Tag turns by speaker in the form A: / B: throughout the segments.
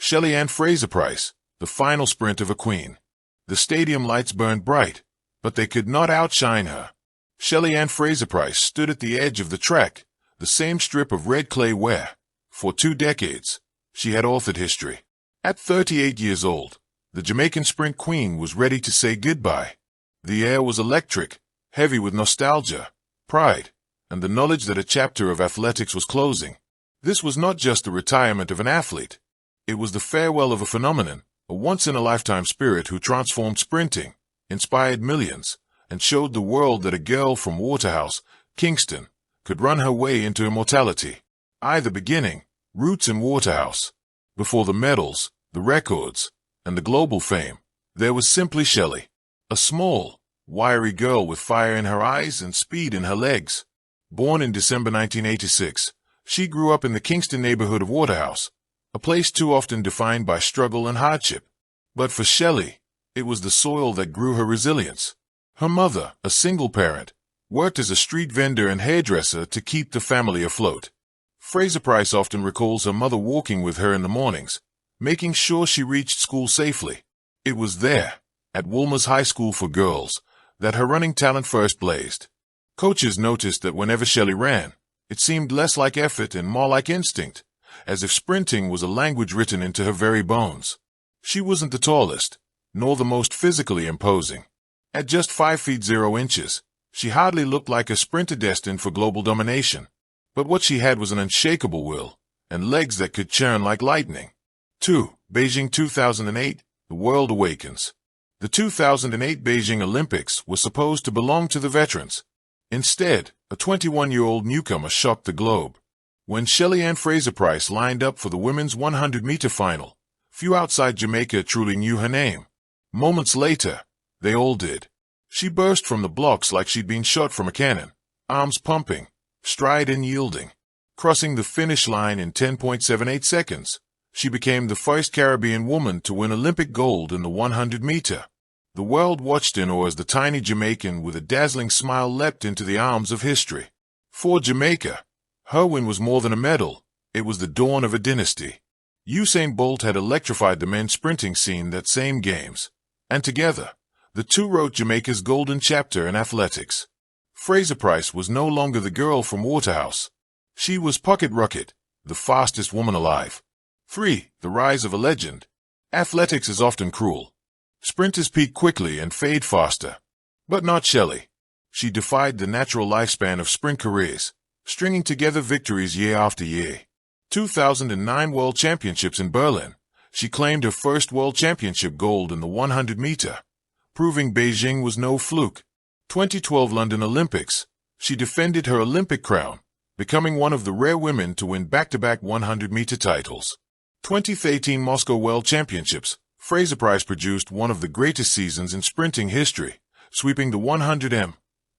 A: Shelly Ann Fraser Pryce, the final sprint of a queen. The stadium lights burned bright, but they could not outshine her. Shelly Ann Fraser Pryce stood at the edge of the track, the same strip of red clay where, for 2 decades, she had authored history. At 38 years old, the Jamaican sprint queen was ready to say goodbye. The air was electric, heavy with nostalgia, pride, and the knowledge that a chapter of athletics was closing. This was not just the retirement of an athlete. It was the farewell of a phenomenon, a once-in-a-lifetime spirit who transformed sprinting, inspired millions, and showed the world that a girl from Waterhouse, Kingston, could run her way into immortality. The beginning, roots in Waterhouse. Before the medals, the records, and the global fame, there was simply Shelly, a small, wiry girl with fire in her eyes and speed in her legs. Born in December 1986, she grew up in the Kingston neighborhood of Waterhouse, a place too often defined by struggle and hardship. But for Shelly, it was the soil that grew her resilience. Her mother, a single parent, worked as a street vendor and hairdresser to keep the family afloat. Fraser Pryce often recalls her mother walking with her in the mornings, making sure she reached school safely. It was there, at Woolmer's High School for Girls, that her running talent first blazed. Coaches noticed that whenever Shelly ran, it seemed less like effort and more like instinct, as if sprinting was a language written into her very bones. She wasn't the tallest, nor the most physically imposing. At just 5 feet 0 inches, she hardly looked like a sprinter destined for global domination. But what she had was an unshakable will, and legs that could churn like lightning. 2. Beijing 2008, the world awakens. The 2008 Beijing Olympics were supposed to belong to the veterans. Instead, a 21-year-old newcomer shocked the globe. When Shelly Ann Fraser Pryce lined up for the women's 100-meter final, few outside Jamaica truly knew her name. Moments later, they all did. She burst from the blocks like she'd been shot from a cannon, arms pumping, stride unyielding. Crossing the finish line in 10.78 seconds, she became the first Caribbean woman to win Olympic gold in the 100-meter. The world watched in awe as the tiny Jamaican with a dazzling smile leapt into the arms of history. For Jamaica, her win was more than a medal, it was the dawn of a dynasty. Usain Bolt had electrified the men's sprinting scene that same games, and together, the two wrote Jamaica's golden chapter in athletics. Fraser Pryce was no longer the girl from Waterhouse. She was Pocket Rocket, the fastest woman alive. 3. The rise of a legend. Athletics is often cruel. Sprinters peak quickly and fade faster. But not Shelly. She defied the natural lifespan of sprint careers, stringing together victories year after year. 2009 World Championships in Berlin. She claimed her first World Championship gold in the 100-meter, proving Beijing was no fluke. 2012 London Olympics. She defended her Olympic crown, becoming one of the rare women to win back-to-back 100-meter titles. 2013 Moscow World Championships. Fraser Pryce produced one of the greatest seasons in sprinting history, sweeping the 100m,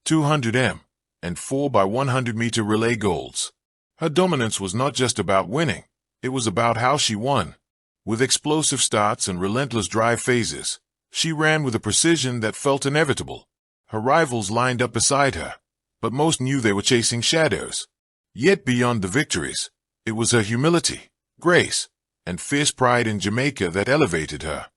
A: 200m, and 4x100-meter relay golds. Her dominance was not just about winning, it was about how she won. With explosive starts and relentless drive phases, she ran with a precision that felt inevitable. Her rivals lined up beside her, but most knew they were chasing shadows. Yet beyond the victories, it was her humility, grace, and fierce pride in Jamaica that elevated her.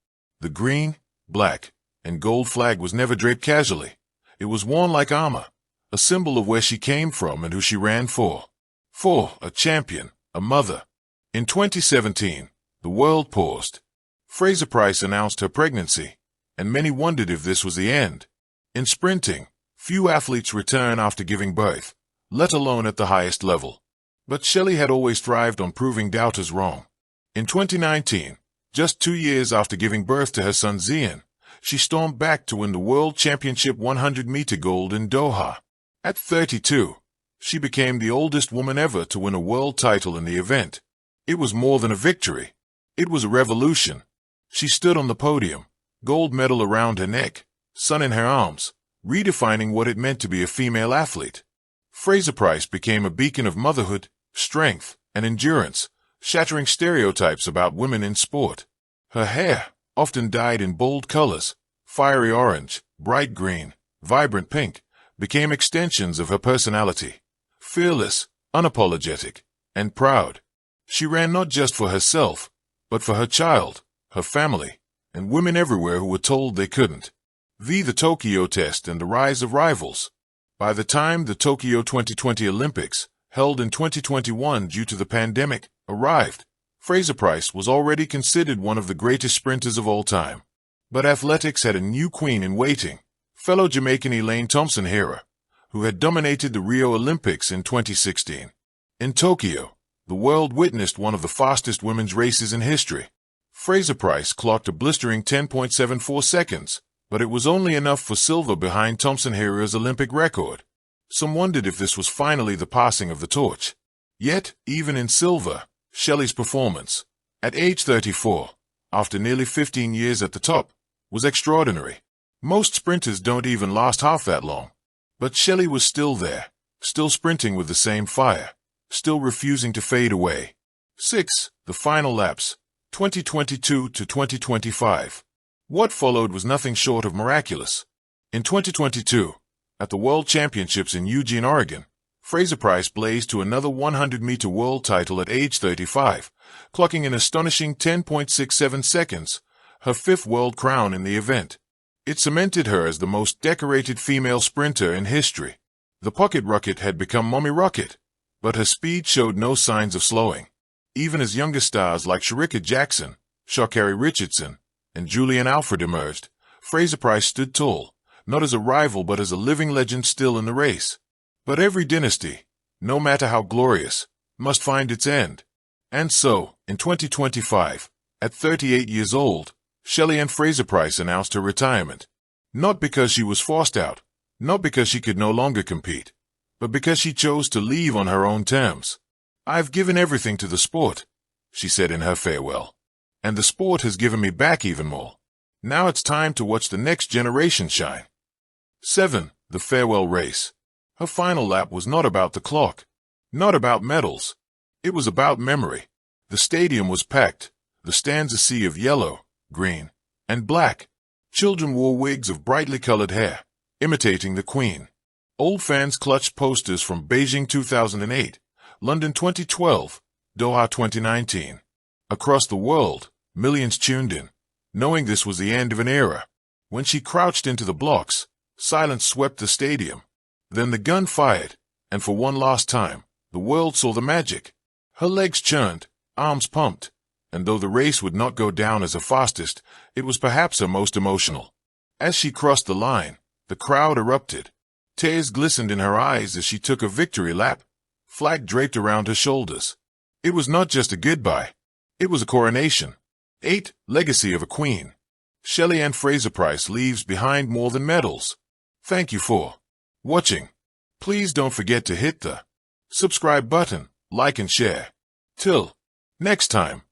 A: The green, black, and gold flag was never draped casually. It was worn like armor, a symbol of where she came from and who she ran for. 4. A champion, a mother. In 2017, the world paused. Fraser Pryce announced her pregnancy, and many wondered if this was the end. In sprinting, few athletes return after giving birth, let alone at the highest level. But Shelly had always thrived on proving doubters wrong. In 2019, just 2 years after giving birth to her son Zion, she stormed back to win the World Championship 100-meter gold in Doha. At 32, she became the oldest woman ever to win a world title in the event. It was more than a victory. It was a revolution. She stood on the podium, gold medal around her neck, son in her arms, redefining what it meant to be a female athlete. Fraser Pryce became a beacon of motherhood, strength, and endurance, shattering stereotypes about women in sport. Her hair, often dyed in bold colors, fiery orange, bright green, vibrant pink, became extensions of her personality. Fearless, unapologetic, and proud. She ran not just for herself, but for her child, her family, and women everywhere who were told they couldn't. The Tokyo test and the rise of rivals. By the time the Tokyo 2020 Olympics, held in 2021 due to the pandemic, arrived, Fraser Pryce was already considered one of the greatest sprinters of all time. But athletics had a new queen in waiting, fellow Jamaican Elaine Thompson-Herah, who had dominated the Rio Olympics in 2016. In Tokyo, the world witnessed one of the fastest women's races in history. Fraser Pryce clocked a blistering 10.74 seconds, but it was only enough for silver behind Thompson-Herah's Olympic record. Some wondered if this was finally the passing of the torch. Yet, even in silver, Shelly's performance, at age 34, after nearly 15 years at the top, was extraordinary. Most sprinters don't even last half that long. But Shelly was still there, still sprinting with the same fire, still refusing to fade away. 6. The final laps, 2022 to 2025. What followed was nothing short of miraculous. In 2022, at the World Championships in Eugene, Oregon, Fraser Pryce blazed to another 100-meter world title at age 35, clocking an astonishing 10.67 seconds, her fifth world crown in the event. It cemented her as the most decorated female sprinter in history. The pocket rocket had become Mommy Rocket, but her speed showed no signs of slowing. Even as younger stars like Shericka Jackson, Sha'Carri Richardson, and Julian Alfred emerged, Fraser Pryce stood tall, not as a rival but as a living legend still in the race. But every dynasty, no matter how glorious, must find its end. And so, in 2025, at 38 years old, Shelly Ann Fraser Pryce announced her retirement. Not because she was forced out, not because she could no longer compete, but because she chose to leave on her own terms. "I've given everything to the sport," she said in her farewell. "And the sport has given me back even more. Now it's time to watch the next generation shine." 7. The farewell race. Her final lap was not about the clock, not about medals. It was about memory. The stadium was packed, the stands a sea of yellow, green, and black. Children wore wigs of brightly colored hair, imitating the Queen. Old fans clutched posters from Beijing 2008, London 2012, Doha 2019. Across the world, millions tuned in, knowing this was the end of an era. When she crouched into the blocks, silence swept the stadium. Then the gun fired, and for one last time, the world saw the magic. Her legs churned, arms pumped, and though the race would not go down as her fastest, it was perhaps her most emotional. As she crossed the line, the crowd erupted. Tears glistened in her eyes as she took a victory lap, flag draped around her shoulders. It was not just a goodbye. It was a coronation. 8. Legacy of a Queen. Shelly Ann Fraser Pryce leaves behind more than medals. Thank you for watching. Please don't forget to hit the subscribe button, like and share. Till next time.